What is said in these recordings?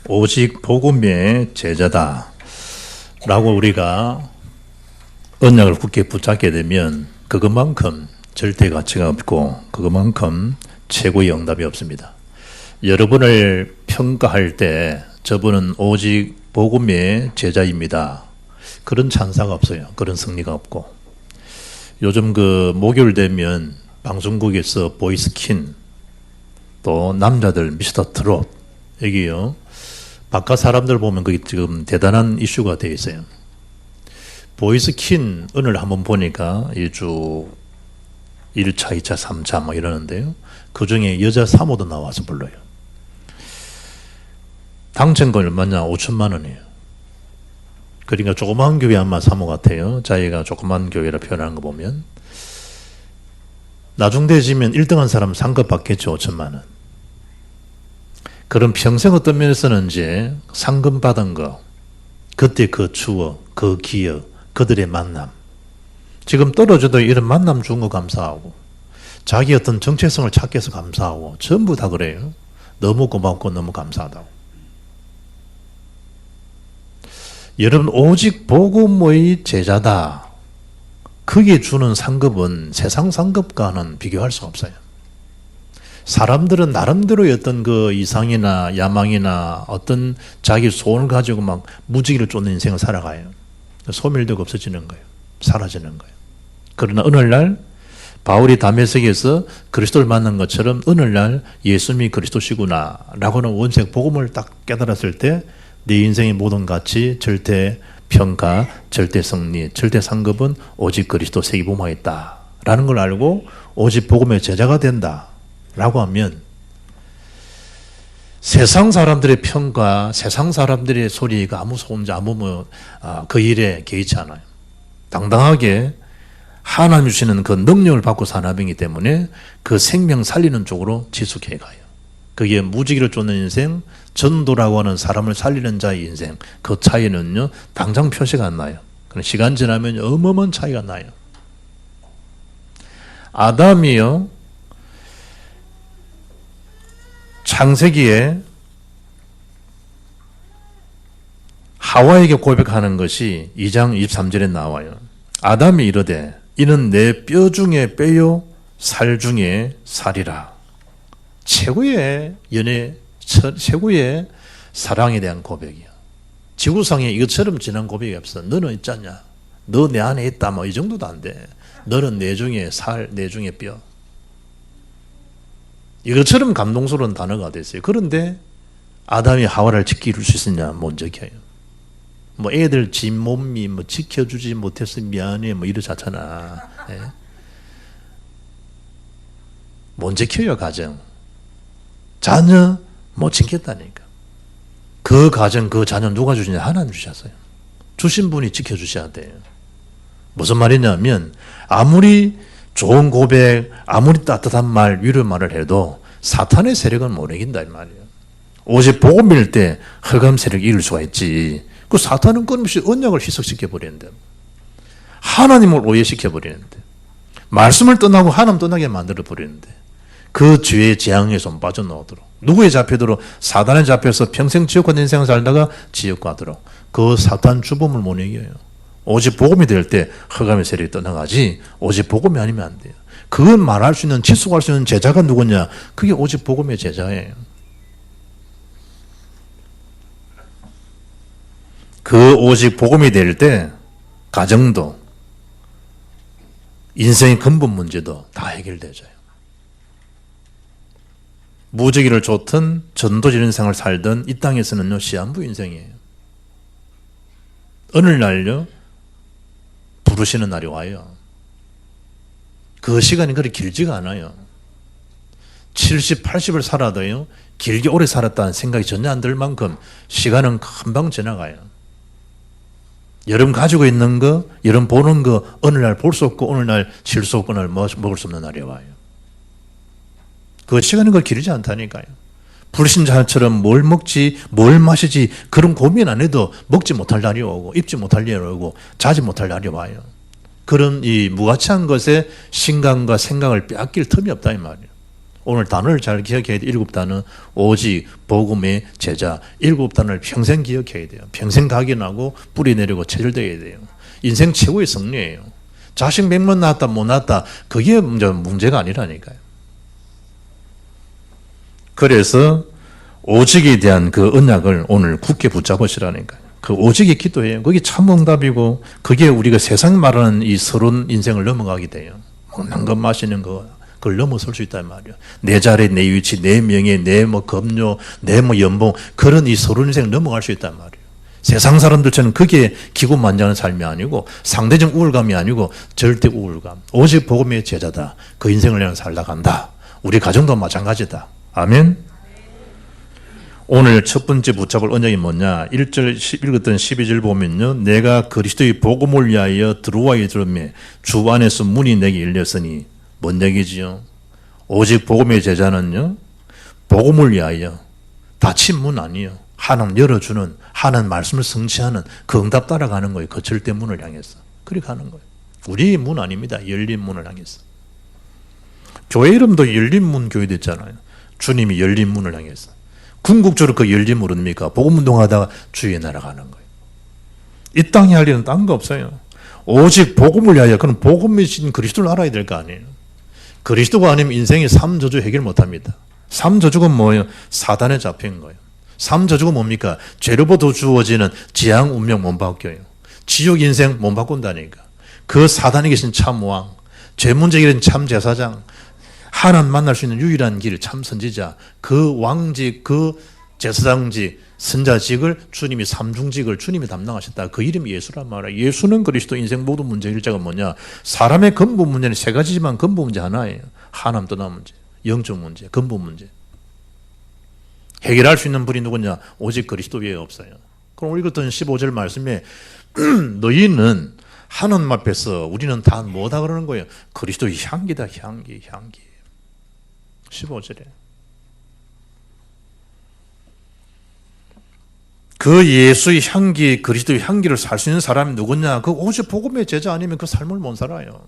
오직 복음의 제자다 라고 우리가 언약을 굳게 붙잡게 되면 그것만큼 절대 가치가 없고 그것만큼 최고의 응답이 없습니다. 여러분을 평가할 때 저분은 오직 복음의 제자입니다. 그런 찬사가 없어요. 그런 승리가 없고. 요즘 그 목요일 되면 방송국에서 보이스킨 또 남자들 미스터 트롯 여기요. 바깥 사람들 보면 그게 지금 대단한 이슈가 되어 있어요. 보이스킨 오늘 한번 보니까 이주 1차, 2차, 3차 뭐 이러는데요. 그 중에 여자 사모도 나와서 불러요. 당첨금 얼마냐? 5천만 원이에요. 그러니까 조그만 교회 아마 사모 같아요. 자기가 조그만 교회라 표현하는 거 보면. 나중 되지면 1등한 사람 상급 받겠죠. 5천만 원. 그럼 평생 어떤 면에서는 이제 상금 받은 거, 그때 그 추억, 그 기억, 그들의 만남. 지금 떨어져도 이런 만남 준 거 감사하고, 자기 어떤 정체성을 찾기 위해서 감사하고, 전부 다 그래요. 너무 고맙고 너무 감사하다고. 여러분, 오직 복음의 제자다. 그게 주는 상급은 세상 상급과는 비교할 수 없어요. 사람들은 나름대로의 어떤 그 이상이나 야망이나 어떤 자기 소원을 가지고 막 무지개를 쫓는 인생을 살아가요. 소멸되고 없어지는 거예요. 사라지는 거예요. 그러나 어느 날 바울이 다메섹에서 그리스도를 만난 것처럼 어느 날 예수님이 그리스도시구나 라고는 원색 복음을 딱 깨달았을 때 네 인생의 모든 가치, 절대 평가, 절대 승리, 절대 상급은 오직 그리스도 세계복음화에 있다 라는 걸 알고 오직 복음의 제자가 된다 라고 하면 세상 사람들의 평가, 세상 사람들의 소리가 아무 소음지, 아무 그 일에 개의치 않아요. 당당하게 하나님 주시는 그 능력을 받고 사나병이기 때문에 그 생명 살리는 쪽으로 지속해 가요. 그게 무지개를 쫓는 인생, 전도라고 하는 사람을 살리는 자의 인생, 그 차이는요, 당장 표시가 안 나요. 그럼 시간 지나면 어마어마한 차이가 나요. 아담이요, 창세기에 하와에게 고백하는 것이 2장 23절에 나와요. 아담이 이르되 이는 내 뼈 중에 뼈요 살 중에 살이라. 최고의 연애, 최고의 사랑에 대한 고백이야. 지구상에 이것처럼 진한 고백이 없어. 너는 있잖냐? 너 내 안에 있다. 뭐 이 정도도 안 돼. 너는 내 중에 살, 내 중에 뼈. 이것처럼 감동스러운 단어가 됐어요. 그런데 아담이 하와를 지킬 수 있었냐? 못 지켜요. 뭐 애들 집 몸이 뭐 지켜주지 못해서 미안해 뭐 이러잖아. 예? 못 지켜요. 가정. 자녀 못 지켰다니까. 그 가정, 그 자녀 누가 주시냐? 하나님 주셨어요. 주신 분이 지켜주셔야 돼요. 무슨 말이냐면 아무리 좋은 고백, 아무리 따뜻한 말, 위로 말을 해도 사탄의 세력은 못 이긴다 이 말이에요. 오직 복음일 때 흑암 세력이 이길 수가 있지. 그 사탄은 끊임없이 언약을 희석시켜 버리는데, 하나님을 오해시켜 버리는데, 말씀을 떠나고 하나님 떠나게 만들어 버리는데, 그 죄의 재앙에 좀 빠져나오도록, 누구에 잡히도록? 사단에 잡혀서 평생 지옥과 인생을 살다가 지옥 가도록, 그 사탄 주범을 못 이겨요. 오직 복음이 될 때 흑암의 세력이 떠나가지, 오직 복음이 아니면 안 돼요. 그건 말할 수 있는, 지속할 수 있는 제자가 누구냐? 그게 오직 복음의 제자예요. 그 오직 복음이 될 때 가정도 인생의 근본 문제도 다 해결되져요. 무지개를 쫓든 전도적 인생을 살든 이 땅에서는요, 시한부 인생이에요. 어느 날요, 부르시는 날이 와요. 그 시간이 그리 길지가 않아요. 70, 80을 살아도요, 길게 오래 살았다는 생각이 전혀 안 들 만큼 시간은 금방 지나가요. 여러분 가지고 있는 거, 여러분 보는 거, 어느 날 볼 수 없고, 어느 날 쉴 수 없고, 어느 날 먹을 수 없는 날이 와요. 그 시간은 그 길지 않다니까요. 불신자처럼 뭘 먹지, 뭘 마시지, 그런 고민 안 해도 먹지 못할 날이 오고, 입지 못할 날이 오고, 자지 못할 날이 와요. 그런 이 무가치한 것에 신강과 생각을 빼앗길 틈이 없다 이 말이에요. 오늘 단어를 잘 기억해야 돼. 7단어. 오직 복음의 제자. 7단어를 평생 기억해야 돼요. 평생 각인하고 뿌리 내리고 체질되어야 돼요. 인생 최고의 승리예요. 자식 100명 낳았다 못 낳았다 그게 문제가 아니라니까요. 그래서 오직에 대한 그 언약을 오늘 굳게 붙잡으시라니까요. 그 오직이 기도예요. 그게 참 응답이고 그게 우리가 세상 말하는 이 서론 인생을 넘어가게 돼요. 먹는 것 마시는 거 그걸 넘어설 수 있단 말이에요. 내 자리, 내 위치, 내 명예, 내 급료, 내 연봉 그런 이 서론 인생을 넘어갈 수 있단 말이에요. 세상 사람들처럼 그게 기고만장한 삶이 아니고 상대적 우울감이 아니고 절대 우울감. 오직 복음의 제자다. 그 인생을 내가 살다 간다. 우리 가정도 마찬가지다. 아멘. 오늘 첫 번째 붙잡을 언약이 뭐냐? 1절 읽었던 12절 보면요. 내가 그리스도의 복음을 위하여 들어와야 들음에 주 안에서 문이 내게 열렸으니 뭔 얘기지요? 오직 복음의 제자는요. 복음을 위하여 닫힌 문 아니에요. 하나님 열어주는 하나님 말씀을 성취하는 그 응답 따라가는 거예요. 그 절대 문을 향해서. 그렇게 가는 거예요. 우리 문 아닙니다. 열린 문을 향해서. 교회 이름도 열린 문 교회 됐잖아요. 주님이 열린 문을 향해서. 궁극적으로 그 열린 문은 뭡니까? 복음운동하다가 주의 나라 가는 거예요. 이 땅에 할 일은 딴 거 없어요. 오직 복음을 위하여 그럼 복음이신 그리스도를 알아야 될 거 아니에요. 그리스도가 아니면 인생의 3저주 해결 못합니다. 3저주가 뭐예요? 사단에 잡힌 거예요. 3저주가 뭡니까? 죄로부터 주어지는 지향 운명 못 바뀌어요. 지옥 인생 못 바꾼다니까. 그 사단이 계신 참왕, 죄 문제 해결은 참 제사장, 하나님 만날 수 있는 유일한 길 참 선지자, 그 왕직, 그 제사장직, 선자직을 주님이 삼중직을 주님이 담당하셨다. 그 이름이 예수란 말이에요. 예수는 그리스도 인생 모든 문제 해결자가 뭐냐? 사람의 근본 문제는 세 가지지만 근본 문제 하나예요. 하나님 떠난 문제, 영적 문제, 근본 문제. 해결할 수 있는 분이 누구냐? 오직 그리스도 외에 없어요. 그럼 읽었던 15절 말씀에 너희는 하나님 앞에서 우리는 다 뭐다 그러는 거예요? 그리스도의 향기다. 향기. 15절에. 그 예수의 향기, 그리스도의 향기를 살 수 있는 사람이 누구냐? 그 오직 복음의 제자 아니면 그 삶을 못 살아요.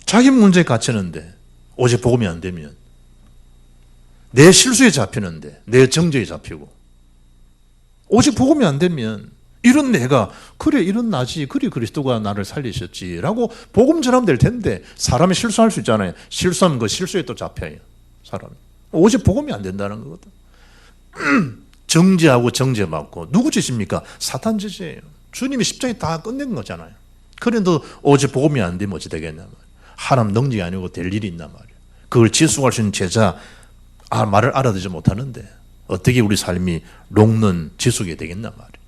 자기 문제에 갇히는데 오직 복음이 안 되면 내 실수에 잡히는데 내 정죄에 잡히고 오직 복음이 안 되면 이런 내가 그래 이런 나지 그래 그리스도가 나를 살리셨지 라고 복음 전하면 될 텐데 사람이 실수할 수 있잖아요. 실수하면 그 실수에 또 잡혀요. 사람이. 오직 복음이 안 된다는 거거든. 정죄하고 정죄받고 누구 짓입니까? 사탄 짓이에요. 주님이 십자가에 다 끝낸 거잖아요. 그래도 오직 복음이 안 되면 어찌 되겠냐 말이에요. 하나님 능력이 아니고 될 일이 있단 말이에요. 그걸 지속할 수 있는 제자 말을 알아듣지 못하는데 어떻게 우리 삶이 녹는 지속이 되겠나 말이에요.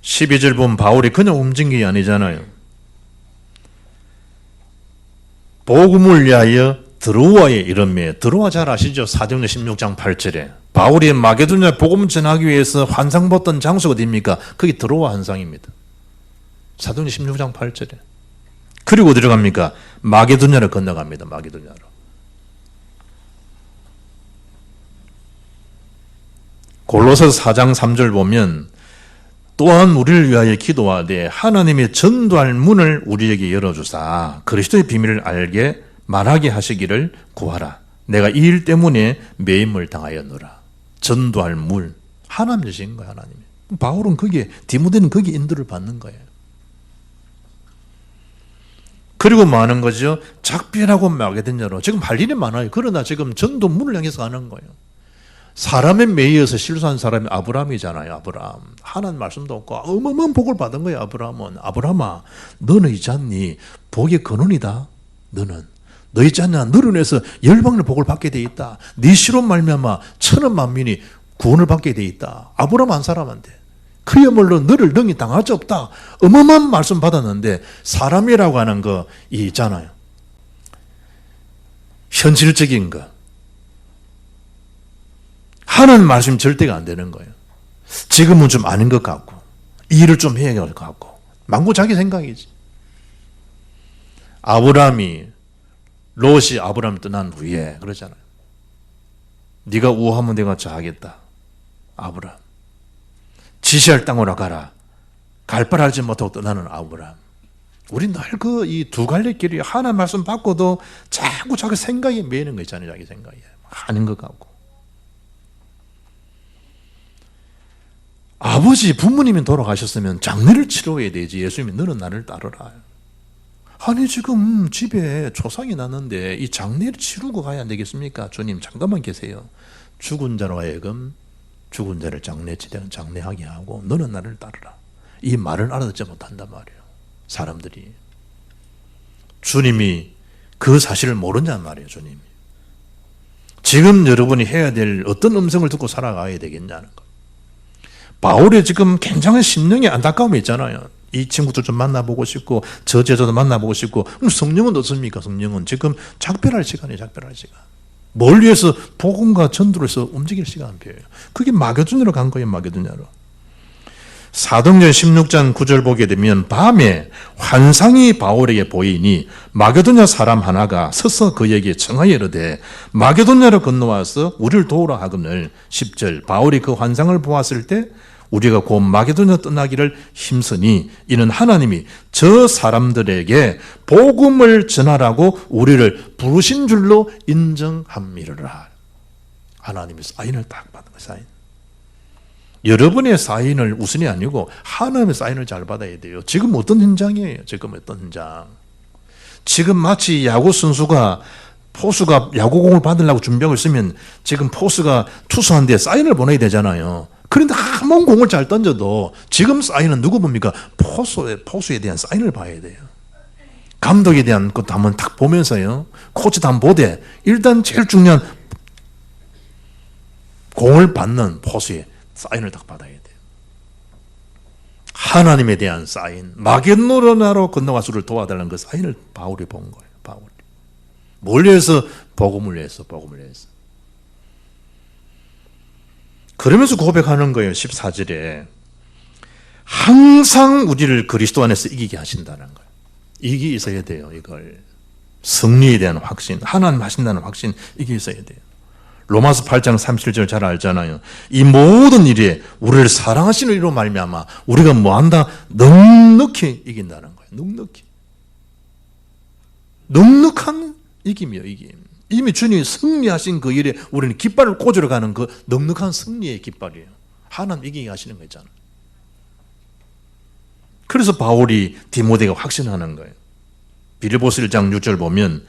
12절 보면 바울이 그냥 움직인 게 아니잖아요. 복음을 위하여 드로아에 이름에 드로아 잘 아시죠? 사도행전 16장 8절에 바울이 마게도냐 복음 전하기 위해서 환상 봤던 장소가 어디입니까? 그게 드로아 환상입니다. 사도행전 16장 8절에. 그리고 어디로 갑니까? 마게도냐로 건너갑니다. 마게도냐로. 골로새서 4장 3절 보면 또한 우리를 위하여 기도하되 하나님의 전도할 문을 우리에게 열어주사 그리스도의 비밀을 알게 말하게 하시기를 구하라. 내가 이 일 때문에 매임을 당하였노라. 전도할 문. 하나님 주신 거예요. 하나님이. 바울은 거기에 디모데는 거기에 인도를 받는 거예요. 그리고 뭐 하는 거죠? 작별하고 마게도냐로. 지금 할 일이 많아요. 그러나 지금 전도 문을 향해서 가는 거예요. 사람에 매여서 실수한 사람이 아브라함이잖아요. 아브라함. 하나님 말씀도 없고 어마어마한 복을 받은 거예요. 아브라함은. 아브라함아 너는 있지 않니? 복의 근원이다. 너는. 너 있지 않냐? 너로 인해서 열방의 복을 받게 돼 있다. 네 시로 말미암아 천원 만민이 구원을 받게 돼 있다. 아브라함 한 사람한테. 그야말로 너를 능히 당할 수 없다. 어마어마한 말씀 받았는데 사람이라고 하는 거 있잖아요. 현실적인 거. 하나님 말씀 절대가 안 되는 거예요. 지금은 좀 아닌 것 같고 이 일을 좀 해야 할 것 같고 망고 자기 생각이지. 아브라함이 롯이 아브라함 떠난 후에 그러잖아요. 네가 우하면 내가 저하겠다. 아브라함. 지시할 땅으로 가라. 갈 바를 알지 못하고 떠나는 아브라함. 우리 늘 그 이 두 갈래 길이 하나님 말씀 받고도 자꾸 자기 생각에 매이는 거 있잖아요. 자기 생각에. 아닌 것 같고. 아버지, 부모님이 돌아가셨으면 장례를 치러야 되지. 예수님이 너는 나를 따르라. 아니 지금 집에 초상이 났는데 이 장례를 치르고 가야 안 되겠습니까? 주님 잠깐만 계세요. 죽은 자로 하여금 죽은 자를 장례하게 하고 너는 나를 따르라. 이 말을 알아듣지 못한단 말이에요. 사람들이. 주님이 그 사실을 모른단 말이에요. 주님이. 지금 여러분이 해야 될 어떤 음성을 듣고 살아가야 되겠냐는 거. 바울의 지금 굉장한 심령의 안타까움이 있잖아요. 이 친구들 좀 만나보고 싶고 저 제자도 만나보고 싶고. 그럼 성령은 어떻습니까? 성령은 지금 작별할 시간이에요. 작별할 시간. 뭘 위해서 복음과 전도를 해서 움직일 시간표예요. 그게 마게도냐로 간 거예요. 마게도냐로. 사도행전 16장 9절 보게 되면 밤에 환상이 바울에게 보이니 마게도냐 사람 하나가 서서 그에게 청하여 이르되 마게도냐로 건너와서 우리를 도우라 하거늘. 10절 바울이 그 환상을 보았을 때 우리가 곧 마게도냐 떠나기를 힘쓰니 이는 하나님이 저 사람들에게 복음을 전하라고 우리를 부르신 줄로 인정함이라. 하나님이 사인을 딱 받은 거예요. 사인. 여러분의 사인을 우선이 아니고 하나님의 사인을 잘 받아야 돼요. 지금 어떤 현장이에요? 지금 어떤 현장? 지금 마치 야구 선수가 포수가 야구공을 받으려고 준비하고 있으면 지금 포수가 투수한테 사인을 보내야 되잖아요. 그런데 한번 공을 잘 던져도 지금 사인은 누구 봅니까? 포수에 대한 사인을 봐야 돼요. 감독에 대한 것도 한번 딱 보면서요. 코치도 한번 보되 일단 제일 중요한 공을 받는 포수의 사인을 딱 받아야 돼요. 하나님에 대한 사인, 마게도냐로 건너와서 우리를 도와달라는 그 사인을 바울이 본 거예요. 바울이. 뭘 위해서? 복음을 위해서. 그러면서 고백하는 거예요. 14절에 항상 우리를 그리스도 안에서 이기게 하신다는 거예요. 이게 있어야 돼요. 이걸 승리에 대한 확신, 하나님 하신다는 확신, 이게 있어야 돼요. 로마서 8장 37절 잘 알잖아요. 이 모든 일에 우리를 사랑하시는 이로 말미암아 우리가 뭐한다? 넉넉히 이긴다는 거예요. 넉넉한 이김이요. 이김. 이미 주님이 승리하신 그 일에 우리는 깃발을 꽂으러 가는 그 넉넉한 승리의 깃발이에요. 하나님 이기게 하시는 거 있잖아요. 그래서 바울이 디모데가 확신하는 거예요. 빌립보서 1장 6절 보면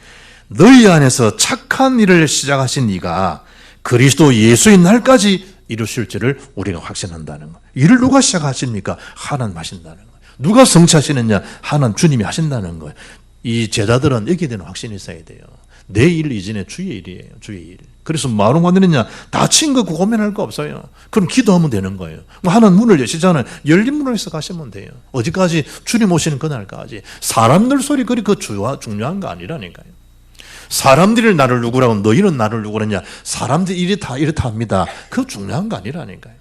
너희 안에서 착한 일을 시작하신 이가 그리스도 예수의 날까지 이루실 줄을 우리가 확신한다는 거예요. 일을 누가 시작하십니까? 하나님 하신다는 거예요. 누가 성취하시느냐? 하나님 주님이 하신다는 거예요. 이 제자들은 여기에 대한 확신이 있어야 돼요. 내 일 이전에 주의 일이에요. 주의 일. 그래서 뭐하러 만드느냐? 다친 거 고민할 거 없어요. 그럼 기도하면 되는 거예요. 하나님 문을 여시잖아요. 열린 문을 해서 가시면 돼요. 어디까지? 주님 오시는 그날까지. 사람들 소리 그리 그 중요한 거 아니라니까요. 사람들이 나를 누구라고 너희는 나를 누구라냐? 사람들이 이렇다 합니다. 그거 중요한 거 아니라니까요.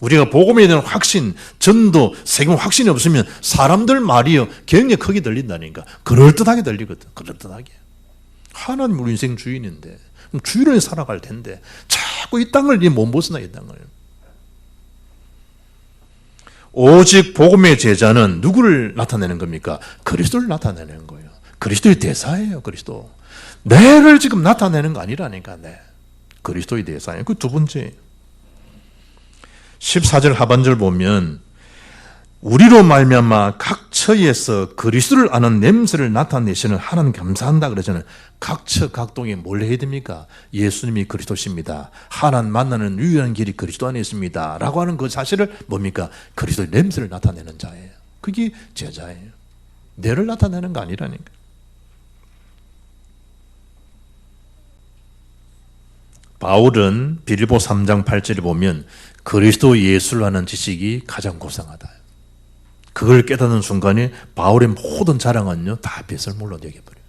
우리가 복음에 대한 확신, 전도, 세금 확신이 없으면 사람들 말이요 굉장히 크게 들린다니까. 그럴듯하게 들리거든. 그럴듯하게. 하나님 우리 인생 주인인데 주인을 살아갈 텐데 자꾸 이 땅을 못 벗어나 이 땅을. 오직 복음의 제자는 누구를 나타내는 겁니까? 그리스도를 나타내는 거예요. 그리스도의 대사예요. 그리스도. 내를 지금 나타내는 거 아니라니까. 네. 그리스도의 대사예요. 그 두 번째 14절 하반절 보면 우리로 말미암아 각 처에서 그리스도를 아는 냄새를 나타내시는 하나님 감사한다 그러잖아요. 각 처 각동에 뭘 해야 됩니까? 예수님이 그리스도십니다. 하나님 만나는 유일한 길이 그리스도 안에 있습니다. 라고 하는 그 사실을 뭡니까? 그리스도의 냄새를 나타내는 자예요. 그게 제자예요. 내를 나타내는 거 아니라니까. 바울은 빌립보 3장 8절에 보면 그리스도 예수를 아는 지식이 가장 고상하다. 그걸 깨닫는 순간에 바울의 모든 자랑은요 다 배설물로 여겨버려요.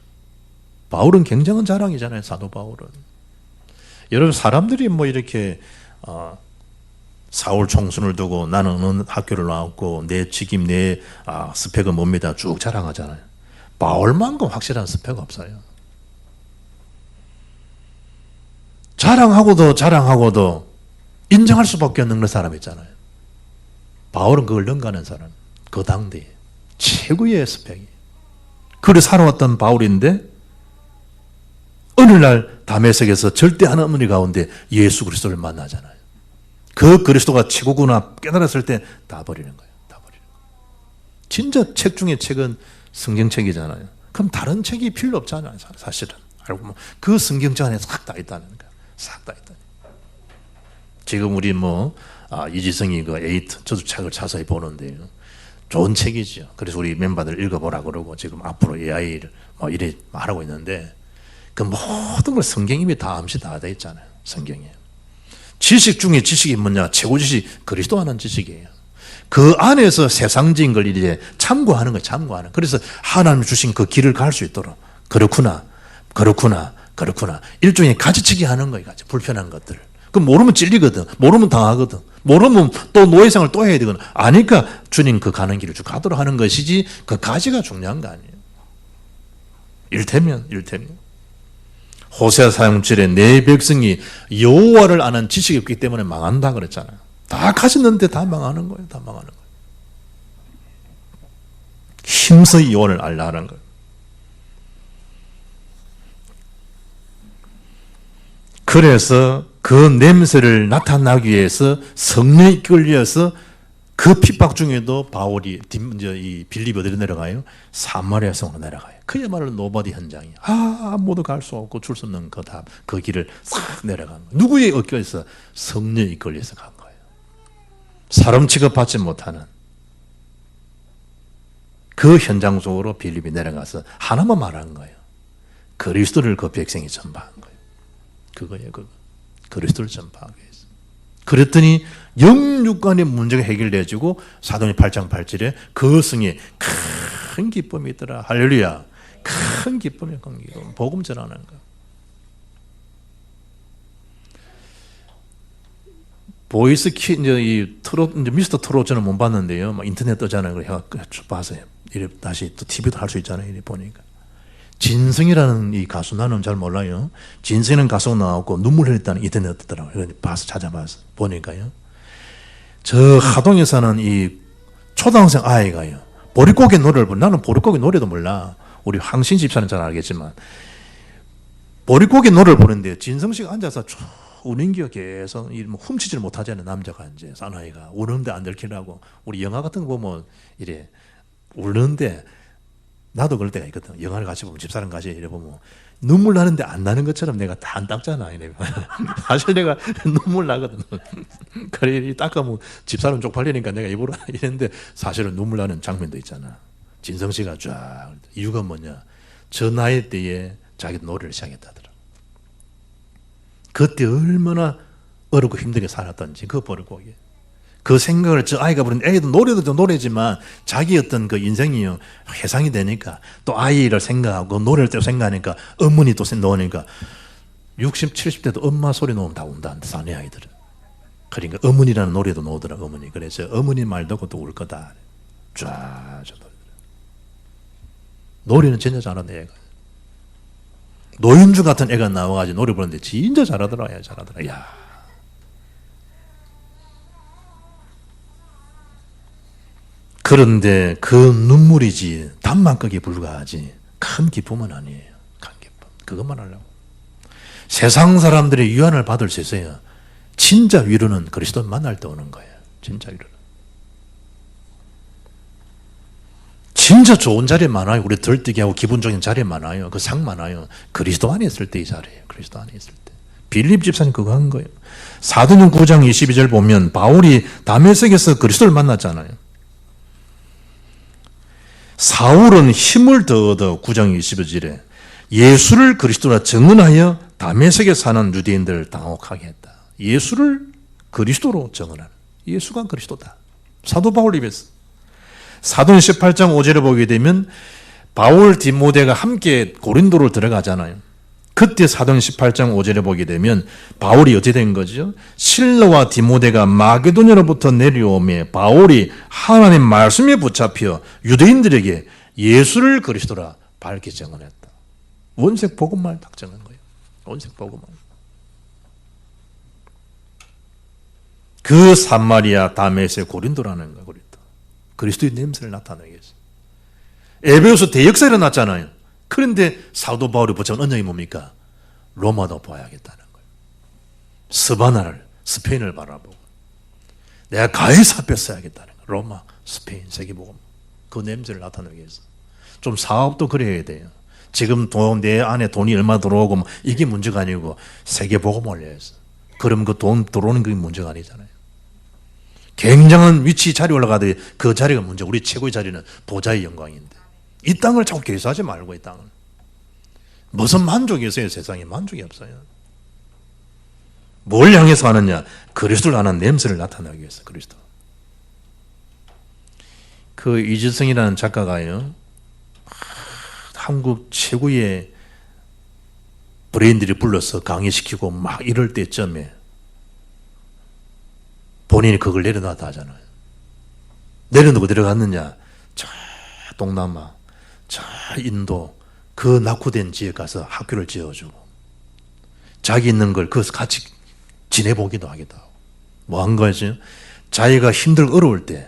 바울은 굉장한 자랑이잖아요. 사도 바울은. 여러분 사람들이 뭐 이렇게 사울 총순을 두고 나는 어느 학교를 나왔고 내 직임 내 스펙은 뭡니다 쭉 자랑하잖아요. 바울만큼 확실한 스펙 없어요. 자랑하고도 인정할 수밖에 없는 사람 있잖아요. 바울은 그걸 능가하는 사람. 그 당대에 최고의 스펙이에요. 그래 살아왔던 바울인데 어느 날 다메섹에서 절대하는 어머니 가운데 예수 그리스도를 만나잖아요. 그 그리스도가 최고구나 깨달았을 때 다 버리는 거예요. 다 버리는 거예요. 진짜 책 중에 책은 성경책이잖아요. 그럼 다른 책이 필요 없잖아요. 사실은. 알고 보면 그 성경책 안에 싹 다 있다는 거예요. 싹 다 있다. 지금 우리 이지성이 그 에이트 저도 책을 자세히 보는데요. 좋은 책이죠. 그래서 우리 멤버들 읽어보라 그러고 지금 앞으로 AI를 이래 말하고 있는데 그 모든 걸 성경이 다 암시 다 돼 있잖아요. 성경에. 지식 중에 지식이 뭐냐? 최고 지식 그리스도 하는 지식이에요. 그 안에서 세상적인 걸 이제 참고하는 거예요. 참고하는. 그래서 하나님 주신 그 길을 갈 수 있도록 그렇구나. 일종의 가지치기 하는 거예요. 불편한 것들을. 그 모르면 찔리거든. 모르면 당하거든. 모르면 또 노예생을 또 해야 되거든. 아니까 주님 그 가는 길을 쭉 가도록 하는 것이지 그 가지가 중요한 거 아니에요. 일테면. 호세아 4장절에 내 백성이 여호와를 아는 지식이 없기 때문에 망한다 그랬잖아요. 다 가졌는데 다 망하는 거예요. 다 망하는 거예요. 힘써 여호와를 알라는 거예요. 그래서 그 냄새를 나타나기 위해서 성령에 이끌려서 그 핍박 중에도 바울이 이 빌립 어디로 내려가요? 사마리아 성으로 내려가요. 그야말로 노바디 현장이에요. 아무도 갈 수 없고 줄 수 없는 그 길을 싹 내려가는 거예요. 누구에 이끌려서? 성령에 이끌려서 간 거예요. 사람 취급받지 못하는 그 현장 속으로 빌립이 내려가서 하나만 말한 거예요. 그리스도를 그 백성이 전파한 거예요. 그거예요. 그리스도를 전파하기 위해서. 그랬더니 영육간의 문제가 해결되어지고 사도행 8장 8절에 그 성에 큰 기쁨이 있더라. 할렐루야. 큰 기쁨이 복음 전하는 거. 보이스 이 트롯 미스터 트롯 저는 못 봤는데요. 인터넷 뜨잖아요. 그래서 봤어요. 이래 다시 또 TV도 할 수 있잖아요. 이래 보니까 진성이라는 이 가수 나는 잘 몰라요. 진성이라는 가수가 나왔고 눈물 흘렸다는 인터넷 뜨더라고요. 봐서 찾아봐서 보니까요. 저 하동에 사는 이 초등학생 아이가요. 보릿고개 노래를 부르. 나는 보릿고개 노래도 몰라. 우리 황신 집사는 잘 알겠지만 보릿고개 노래를 부르는데 진성 씨가 앉아서 쭉 우는 게 계속 훔치지를 못하잖아요. 남자가 이제 사나이가 우는데 안 들키라고. 우리 영화 같은 거 보면 이래 우는데 나도 그럴 때가 있거든. 영화를 같이 보면 집사람 같이 이래 보면 눈물 나는데 안 나는 것처럼 내가 다 안 닦잖아. 이래. 사실 내가 눈물 나거든. 그래 닦으면 집사람 쪽팔리니까 내가 입으로 이랬는데 사실은 눈물 나는 장면도 있잖아. 진성 씨가 쫙 이유가 뭐냐? 저 나이 때에 자기 노래를 시작했다더라. 그때 얼마나 어렵고 힘들게 살았던지 그 버릇고기. 그 생각을 저 아이가 부르는 애도 노래도 노래지만 자기 어떤 그 인생이요 해상이 되니까 또 아이를 생각하고 노래를 또 생각하니까 어머니 또 나오니까 60, 70대도 엄마 소리 놓으면 다 운다. 사내 아이들은. 그러니까 어머니라는 노래도 나오더라. 어머니. 그래서 어머니 말 듣고 또 울 거다. 쫙 노래는 진짜 잘하는 애가. 노윤주 같은 애가 나와가지고 노래 부르는데 진짜 잘하더라. 잘하더라. 야. 그런데 그 눈물이지 단막극에 불과하지 큰 기쁨은 아니에요. 큰 기쁨. 그것만 하려고. 세상 사람들의 위안을 받을 수 있어요. 진짜 위로는 그리스도 만날 때 오는 거예요. 진짜 위로는. 진짜 좋은 자리 많아요. 우리 들뜨게 하고 기분 좋은 자리 많아요. 그 상 많아요. 그리스도 안에 있을 때 이 자리예요. 그리스도 안에 있을 때. 빌립 집사님 그거 한 거예요. 사도행 9장 22절 보면 바울이 다메섹에서 그리스도를 만났잖아요. 사울은 힘을 더 얻어 9장 22절에 예수를 그리스도라 증언하여 다메섹에 사는 유대인들을 당혹하게 했다. 예수를 그리스도로 증언하는. 예수가 그리스도다. 사도 바울 입에서. 사도행 18장 5절에 보게 되면 바울 디모데가 함께 고린도로 들어가잖아요. 그때 사도행 18장 5절에 보게 되면 바울이 어떻게 된 거죠? 실로와 디모데가 마게도냐로부터 내려오매 바울이 하나님 말씀에 붙잡혀 유대인들에게 예수를 그리스도라 밝히 증언했다. 원색 복음만 딱 증언한 거예요. 원색 복음만. 그 사마리아 다메섹 고린도라는 거예요. 고린도. 그리스도의 냄새를 나타내기 위해서. 에베소서 대역사 일어났잖아요. 그런데 사도 바울이 붙여온 언약이 뭡니까? 로마도 봐야겠다는 거예요. 스바나를, 스페인을 바라보고 내가 가해사 앞에 써야겠다는 거예요. 로마, 스페인, 세계복음. 그 냄새를 나타내기 위해서. 좀 사업도 그래야 돼요. 지금 내 안에 돈이 얼마 들어오고 뭐 이게 문제가 아니고 세계복음 올려야 해서. 그럼 그 돈 들어오는 게 문제가 아니잖아요. 굉장한 위치 자리 올라가도 그 자리가 문제. 우리 최고의 자리는 보좌의 영광인데 이 땅을 자꾸 계수하지 말고 이 땅을. 무슨 만족이 있어요? 세상에 만족이 없어요. 뭘 향해서 하느냐? 그리스도를 아는 냄새를 나타내기 위해서. 그리스도. 그 이지성이라는 작가가요, 한국 최고의 브레인들이 불러서 강의시키고 막 이럴 때쯤에 본인이 그걸 내려놨다 하잖아요. 내려놓고 내려갔느냐? 저 동남아, 저 인도, 그 낙후된 지에 가서 학교를 지어주고 자기 있는 걸 거기서 같이 지내보기도 하기도 하고 뭐 한 거죠? 자기가 힘들고 어려울 때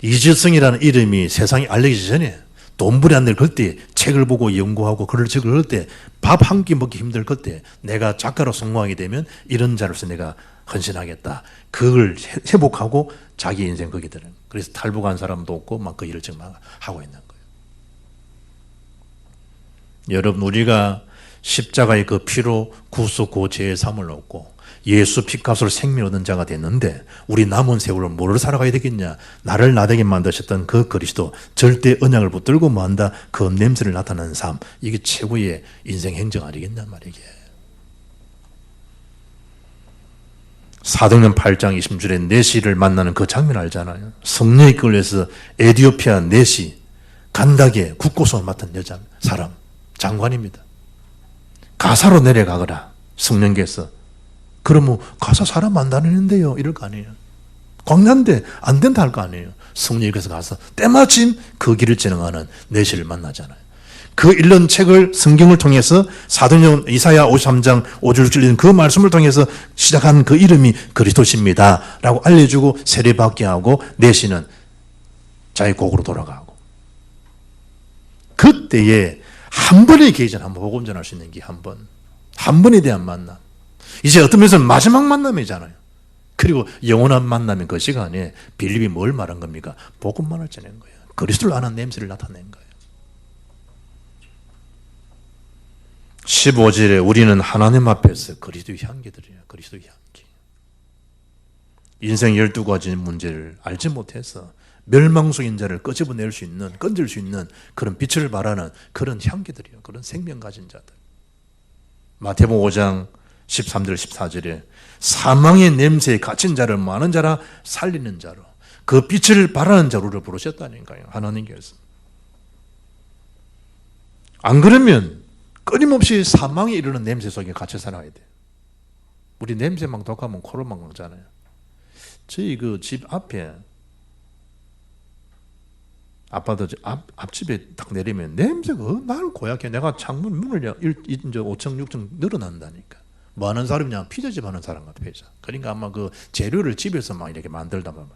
이지성이라는 이름이 세상에 알리기 전에 돈벌이 안 될 그때 책을 보고 연구하고 글을 적을 때 밥 한 끼 먹기 힘들 그때 내가 작가로 성공하게 되면 이런 자로서 내가 헌신하겠다. 그걸 회복하고 자기 인생 거기 들은. 그래서 탈북한 사람도 없고 막 그 일을 지금 하고 있는 거예요. 여러분 우리가 십자가의 그 피로 구속 그 죄의 삶을 얻고 예수 피값으로 생명 얻은 자가 됐는데 우리 남은 세월을 뭐로 살아가야 되겠냐? 나를 나되게 만드셨던 그 그리스도 절대 언약을 붙들고 뭐한다? 그 냄새를 나타내는 삶. 이게 최고의 인생 행정 아니겠냐 말이게. 사도행전 8장 20절에 네시를 만나는 그 장면 알잖아요. 성령에 끌려서 에티오피아 네시 간다게 국고성을 맡은 여자 사람 장관입니다. 가사로 내려가거라 성령께서. 그러면 가사 사람 안 다니는데요 이럴 거 아니에요. 광야인데 안 된다 할 거 아니에요. 성령께서 가서 때마침 그 길을 진행하는 네시를 만나잖아요. 그 읽는 책을 성경을 통해서 사도행전 이사야 53장 5절 읽는 그 말씀을 통해서 시작한 그 이름이 그리스도십니다 라고 알려주고 세례받게 하고 네시는 자기 곡으로 돌아가고 그때에 한 번의 계절 한번 복음 전할 수 있는 게 한 번에 대한 만남. 이제 어떤 면에서는 마지막 만남이잖아요. 그리고 영원한 만남인 그 시간에 빌립이 뭘 말한 겁니까? 복음만을 전한 거예요. 그리스도를 아는 냄새를 나타낸 거예요. 15절에 우리는 하나님 앞에서 그리스도의 향기들이에요. 그리스도의 향기. 인생 12가지 문제를 알지 못해서 멸망 속인 자를 끄집어낼 수 있는, 건질 수 있는 그런 빛을 발하는 그런 향기들이에요. 그런 생명 가진 자들. 마태복음 5장 13절 14절에 사망의 냄새에 갇힌 자를 많은 자라 살리는 자로 그 빛을 발하는 자로를 부르셨다니까요. 하나님께서. 안 그러면 끊임없이 사망에 이르는 냄새 속에 갇혀 살아야 돼요. 우리 냄새만 독하면 코로 막 먹잖아요. 저희 그 집 앞에 아파트 앞집에 딱 내리면 냄새가 날 고약해. 내가 창문 문을 이제 5층 6층 늘어난다니까. 뭐 하는 사람이냐? 피자집 하는 사람 같아, 피자. 그러니까 아마 그 재료를 집에서 막 이렇게 만들다 보면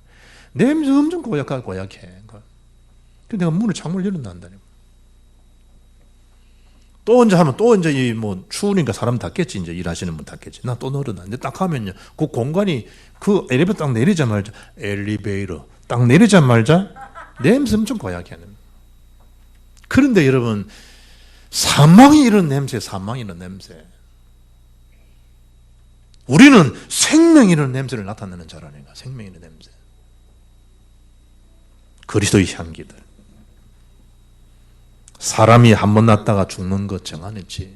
냄새 엄청 고약해. 근데 내가 문을 창문을 열어놓는다니까. 또 이제 하면 또 이제 뭐 추우니까 사람 닫겠지. 이제 일하시는 분 닫겠지. 나 또 늘어나. 근데 딱 하면요. 그 공간이 그 엘리베이터 딱 내리자마자 엘리베이터 딱 내리자마자 냄새 엄청 고약해. 그런데 여러분 사망이 이런 냄새, 사망이 이런 냄새. 우리는 생명이 이런 냄새를 나타내는 자라니까. 생명이 이런 냄새. 그리스도의 향기들. 사람이 한 번 났다가 죽는 것 정한했지.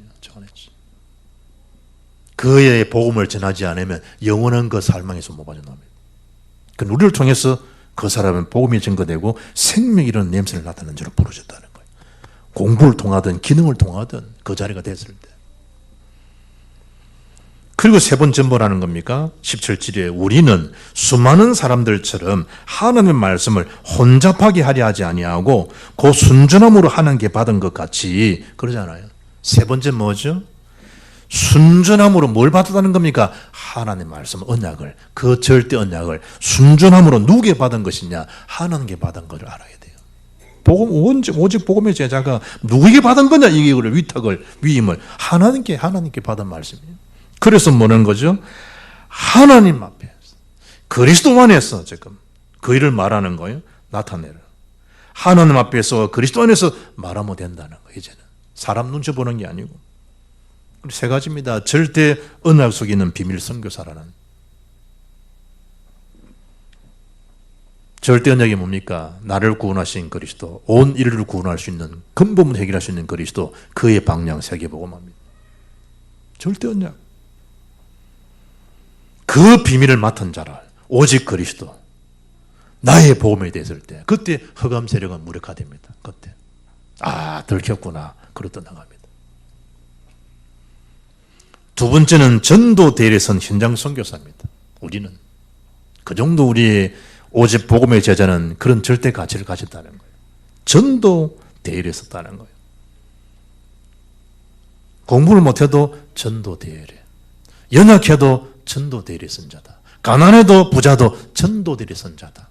그의 복음을 전하지 않으면 영원한 그 살망에서 못 빠져나옵니다. 그 우리를 통해서 그 사람은 복음이 증거되고 생명이 이런 냄새를 나타내는 자로 부르셨다는 거예요. 공부를 통하든 기능을 통하든 그 자리가 됐을 때. 그리고 세 번째 뭐라는 겁니까? 17절에 우리는 수많은 사람들처럼 하나님의 말씀을 혼잡하게 하려 하지 아니하고 그 순전함으로 하나님께 받은 것 같이 그러잖아요. 세 번째 뭐죠? 순전함으로 뭘 받았다는 겁니까? 하나님의 말씀 언약을, 그 절대 언약을 순전함으로 누구에게 받은 것이냐? 하나님께 받은 것을 알아야 돼요. 오직 복음의 제자가 누구에게 받은 거냐, 이거를 위탁을, 위임을 하나님께 받은 말씀이에요. 그래서 뭐는 거죠? 하나님 앞에 그리스도 안에서 지금 그 일을 말하는 거예요. 나타내라. 하나님 앞에서 그리스도 안에서 말하면 된다는 거예요. 이제는 사람 눈치 보는 게 아니고. 세 가지입니다. 절대 언약 속에 있는 비밀 선교사라는. 절대 언약이 뭡니까? 나를 구원하신 그리스도, 온 인류를 구원할 수 있는, 근본을 해결할 수 있는 그리스도, 그의 방향 세계복음합니다. 절대 언약. 그 비밀을 맡은 자라, 오직 그리스도, 나의 복음에 대했을 때, 그때 흑암 세력은 무력화됩니다. 그때 들켰구나. 그러 떠나갑니다. 두 번째는 전도 대열에 선 현장 선교사입니다. 우리는 그 정도 우리의 오직 복음의 제자는 그런 절대 가치를 가졌다는 거예요. 전도 대열에 섰다는 거예요. 공부를 못해도 전도 대열에, 연약해도 전도 대열에 선 자다. 가난해도 부자도 전도 대열에 선 자다.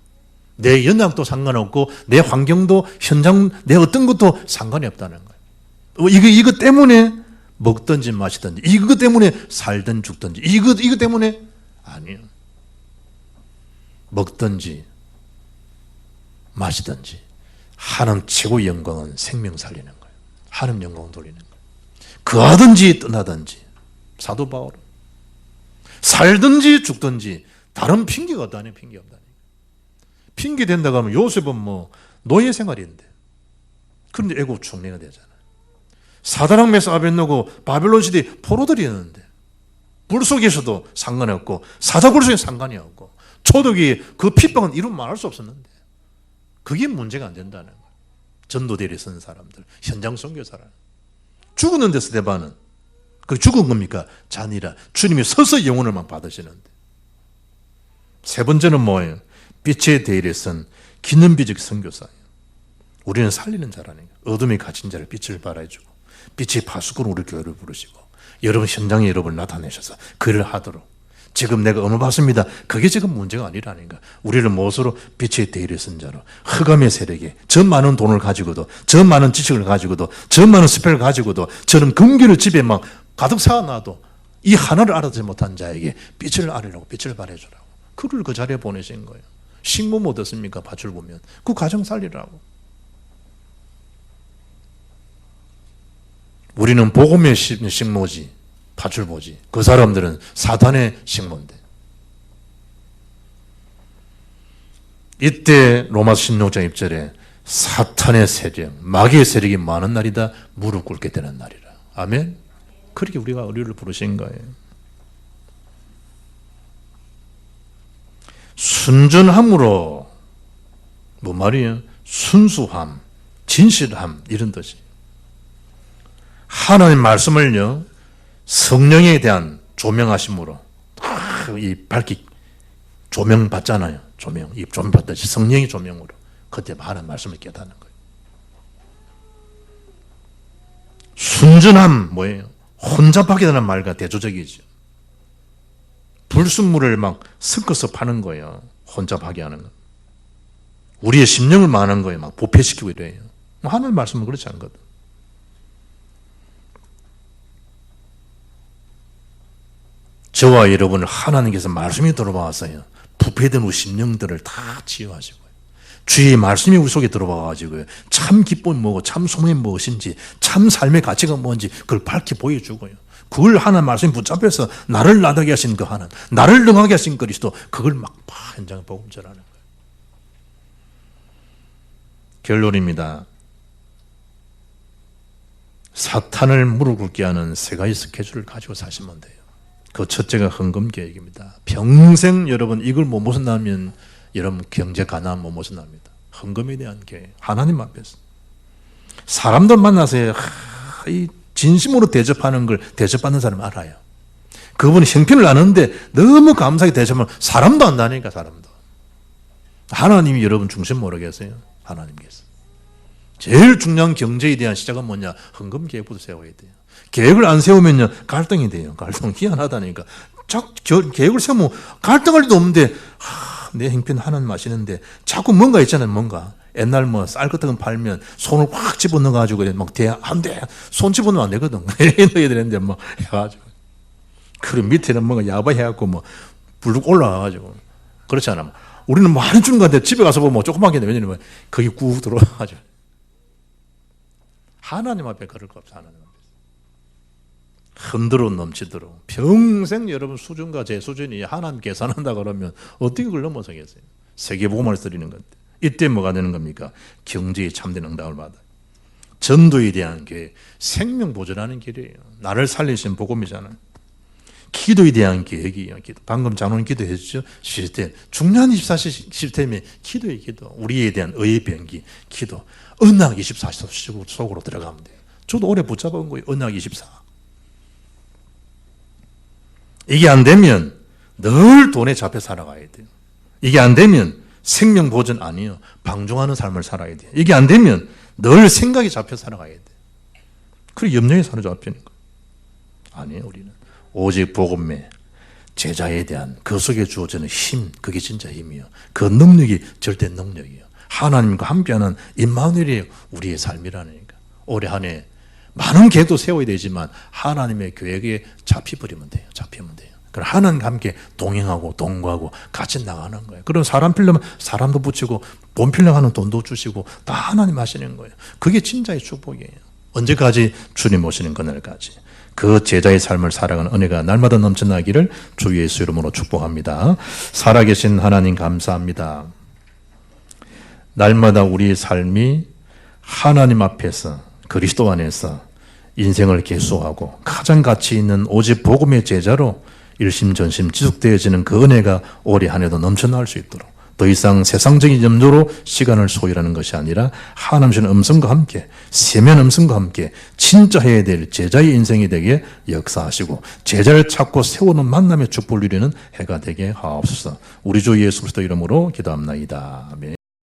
내 연약도 상관없고 내 환경도 현장 내 어떤 것도 상관이 없다는 거예요. 이거 때문에 먹든지 마시든지, 이거 때문에 살든 죽든지, 이거 때문에 아니에요. 먹든지 마시든지 하나님 최고의 영광은 생명 살리는 거예요. 하나님 영광 돌리는 거예요. 거하든지 떠나든지, 사도 바울은 살든지 죽든지 다른 핑계가 없다니, 핑계 없다니. 핑계 된다고 하면 요셉은 노예 생활인데, 그런데 애국 총리가 되잖아요. 사드락 아벤노고 바벨론 시대 포로들이었는데 불 속에서도 상관이 없고 사자굴 속에 상관이 없고 초독이 그 핍박은 이름 말할 수 없었는데, 그게 문제가 안 된다는 거예요. 전도대를 쓴 사람들, 현장 선교사라는. 죽었는데 스데반은 그 죽은 겁니까? 잔이라 주님이 서서 영혼을만 받으시는데. 세 번째는 뭐예요? 빛의 대열에 선 기능비적 선교사예요. 우리는 살리는 자라니까. 어둠에 갇힌 자를 빛을 발해주고 빛의 파수꾼 우리 교회를 부르시고 여러분 현장에 여러분을 나타내셔서 그 일을 하도록. 지금 내가 어느 받습니다. 그게 지금 문제가 아니라니까. 우리를 무엇으로? 빛의 대열에 선 자로, 흑암의 세력에 저 많은 돈을 가지고도, 저 많은 지식을 가지고도, 저 많은 스펙을 가지고도, 저는 금기를 집에 막 가득 쌓아놔도 이 하나를 알아듣지 못한 자에게 빛을 알리라고, 빛을 발해주라고. 그를 그 자리에 보내신 거예요. 식모 못 얻습니까? 밭을 보면. 그 가정 살리라고. 우리는 복음의 식모지, 밭을 보지. 그 사람들은 사탄의 식모인데. 이때 로마서 16장 1절에 사탄의 세력, 마귀의 세력이 많은 날이다. 무릎 꿇게 되는 날이라. 아멘. 그렇게 우리를 부르신 거예요. 순전함으로, 뭔 말이에요? 순수함, 진실함, 이런 뜻이. 하나님 말씀을요, 성령에 대한 조명하심으로, 이 밝기, 조명 받잖아요. 이 조명 받듯이 성령의 조명으로 그때 하나님 말씀을 깨닫는 거예요. 순전함 뭐예요? 혼잡하게 되는 말과 대조적이죠. 불순물을 막 섞어서 파는 거예요. 혼잡하게 하는 거. 우리의 심령을 망하는 거예요. 막 부패시키고 이래요. 하나님 말씀은 그렇지 않거든. 저와 여러분을 하나님께서 말씀이 들어와서요, 부패된 우리 심령들을 다 치유하시고요, 주의 말씀이 우리 속에 들어와가지고요, 참 기쁨이 뭐고 참 소망이 무엇인지, 참 삶의 가치가 뭔지 그걸 밝히 보여주고요, 그걸 하나님 말씀이 붙잡혀서 나를 나다게 하신 그 하나님, 나를 능하게 하신 그리스도, 그걸 막 현장에 복음 전하는 거예요. 결론입니다. 사탄을 무릎 꿇게 하는 세 가지 스케줄을 가지고 사시면 돼요. 그 첫째가 헌금 계획입니다. 평생 여러분 이걸 못 벗어나면 여러분 경제 가난 못 벗어납니다. 헌금에 대한 계획. 하나님 앞에서. 사람들 만나서 이 진심으로 대접하는 걸 대접받는 사람 알아요. 그분이 형편을 아는데 너무 감사하게 대접하면 사람도 안다니까, 사람도. 하나님이 여러분 중심 모르겠어요? 하나님께서. 제일 중요한 경제에 대한 시작은 뭐냐? 헌금 계획부터 세워야 돼요. 계획을 안 세우면요, 갈등이 돼요. 갈등 희한하다니까. 계획을 세우면 갈등할 일도 없는데, 내 형편 하나님 아시는데, 자꾸 뭔가 있잖아요, 뭔가. 옛날 뭐 쌀 같은 거 팔면 손을 확 집어넣어가지고 막 안 돼. 손 집어넣으면 안 되거든. 넣어야 되는데 뭐 해가지고. 그리고 밑에는 뭔가 야바해갖고 뭐 불룩 올라와가지고. 그렇지 않아. 우리는 많이 주는 건데 집에 가서 보면 조그맣게 돼. 왜냐면 거기 꾹 들어와가지고. 하나님 앞에 그럴 거 없어. 하나님 앞에. 흔들어 넘치도록 평생 여러분 수준과 제 수준이 하나님 계산한다 그러면 어떻게 그걸 넘어서겠어요? 세계복음을 드리는 건데 이때 뭐가 되는 겁니까? 경제에 참된 응답을 받아요. 전도에 대한 교회, 생명 보존하는 길이에요. 나를 살리신 복음이잖아요. 기도에 대한 계획이에요. 방금 장로님 기도해 주죠. 시스템, 중요한 24시 시스템이 기도의 기도, 우리에 대한 의의 변기, 기도, 언약 24시 속으로 들어가면 돼요. 저도 오래 붙잡은 거예요. 언약 24. 이게 안 되면 늘 돈에 잡혀 살아가야 돼요. 이게 안 되면 생명 보존 아니에요. 방종하는 삶을 살아야 돼요. 이게 안 되면 늘 생각이 잡혀 살아가야 돼요. 그리고 염려에 사로잡히는 거예요. 아니에요, 우리는. 오직 복음에 제자에 대한 그 속에 주어지는 힘, 그게 진짜 힘이에요. 그 능력이 절대 능력이에요. 하나님과 함께하는 임마누엘이 우리의 삶이라니까. 올해 한 해 많은 계획도 세워야 되지만 하나님의 계획에 잡히버리면 돼요. 잡히면 돼요. 그럼 하나님과 함께 동행하고 동거하고 같이 나가는 거예요. 그럼 사람 필요면 사람도 붙이고 돈 필요하면 하는 돈도 주시고 다 하나님 하시는 거예요. 그게 진짜의 축복이에요. 언제까지? 주님 오시는 그날까지. 그 제자의 삶을 살아가는 은혜가 날마다 넘쳐나기를 주 예수 이름으로 축복합니다. 살아계신 하나님 감사합니다. 날마다 우리의 삶이 하나님 앞에서 그리스도 안에서 인생을 계속하고 가장 가치 있는 오직 복음의 제자로 일심전심 지속되어지는 그 은혜가 올해 한 해도 넘쳐나올 수 있도록 더 이상 세상적인 염려로 시간을 소유하는 것이 아니라 하나님의 음성과 함께 세면 음성과 함께 진짜 해야 될 제자의 인생이 되게 역사하시고 제자를 찾고 세우는 만남의 축복을 누리는 해가 되게 하옵소서. 우리 주 예수 그리스도 이름으로 기도합나이다. 아멘.